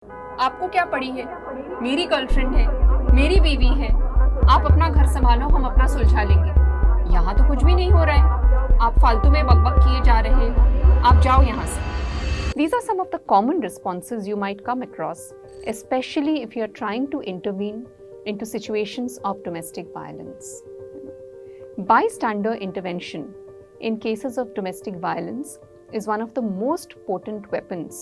आपको क्या पड़ी है? मेरी गर्लफ्रेंड है, मेरी बीवी है। आप अपना घर संभालो, हम अपना सुलझा लेंगे। यहाँ तो कुछ भी नहीं हो रहा है। आप फालतू में बकबक किए जा रहे हो। आप जाओ यहाँ से। These are some of the common responses you might come across, especially if you are trying to intervene into situations of domestic violence. Bystander intervention in cases of domestic violence is one of the most potent weapons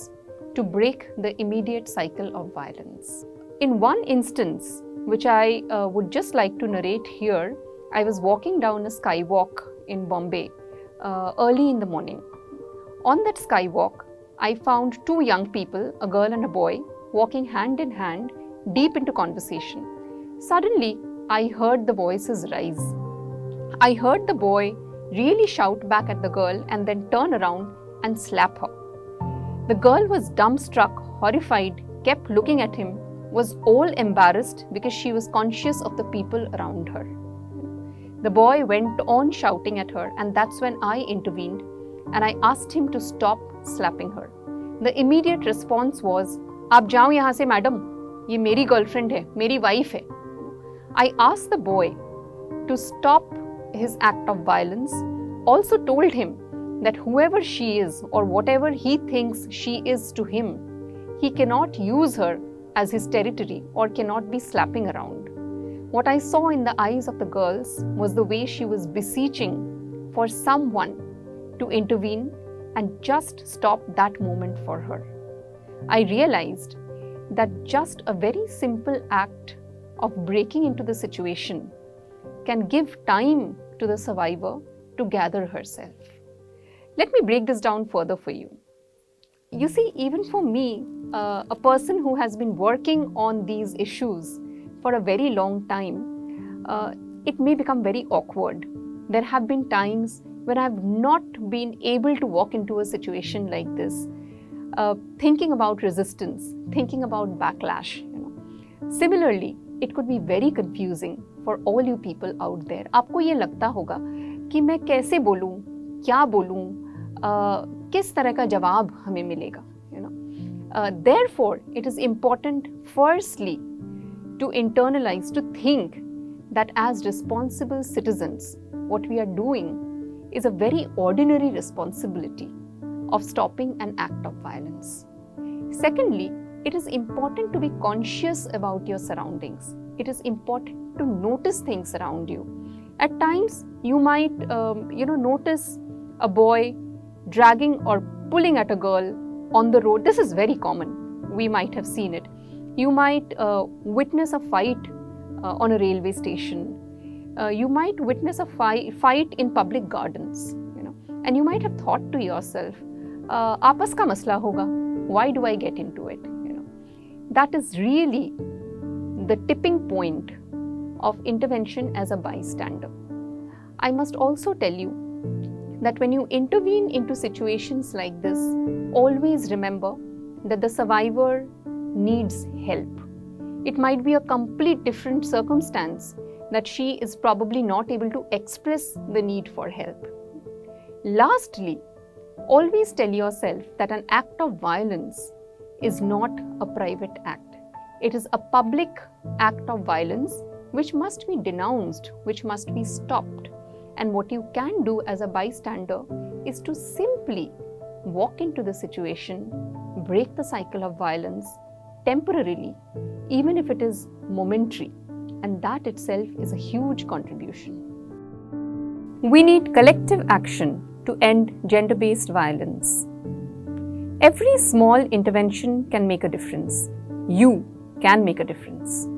to break the immediate cycle of violence. In one instance, which I would just like to narrate here, I was walking down a skywalk in Bombay early in the morning. On that skywalk, I found two young people, a girl and a boy, walking hand in hand, deep into conversation. Suddenly, I heard the voices rise. I heard the boy really shout back at the girl and then turn around and slap her. The girl was dumbstruck, horrified, kept looking at him, was all embarrassed because she was conscious of the people around her. The boy went on shouting at her, and that's when I intervened and I asked him to stop slapping her. The immediate response was, "आप जाओ यहाँ से madam, ये मेरी girlfriend है, मेरी wife है." I asked the boy to stop his act of violence, also told him that whoever she is or whatever he thinks she is to him, he cannot use her as his territory or cannot be slapping around. What I saw in the eyes of the girls was the way she was beseeching for someone to intervene and just stop that moment for her. I realized that just a very simple act of breaking into the situation can give time to the survivor to gather herself. Let me break this down further for you. You see, even for me, a person who has been working on these issues for a very long time, it may become very awkward. There have been times when I have not been able to walk into a situation like this, thinking about resistance, thinking about backlash. Similarly, it could be very confusing for all you people out there. आपको ये लगता होगा कि मैं कैसे बोलूँ, क्या बोलूँ, किस तरह का जवाब हमें मिलेगा. Therefore, it is important firstly to internalize, to think that as responsible citizens, what we are doing is a very ordinary responsibility of stopping an act of violence. Secondly, it is important to be conscious about your surroundings. It is important to notice things around you. At times, you might, notice a boy dragging or pulling at a girl on the road. This is very common. We might have seen it. You might witness a fight on a railway station. You might witness a fight in public gardens. And you might have thought to yourself, "Aapas ka masla hoga. Why do I get into it?" That is really the tipping point of intervention as a bystander. I must also tell you that when you intervene into situations like this, always remember that the survivor needs help. It might be a complete different circumstance that she is probably not able to express the need for help. Lastly, always tell yourself that an act of violence is not a private act. It is a public act of violence which must be denounced, which must be stopped. And what you can do as a bystander is to simply walk into the situation, break the cycle of violence temporarily, even if it is momentary. And that itself is a huge contribution. We need collective action to end gender-based violence. Every small intervention can make a difference. You can make a difference.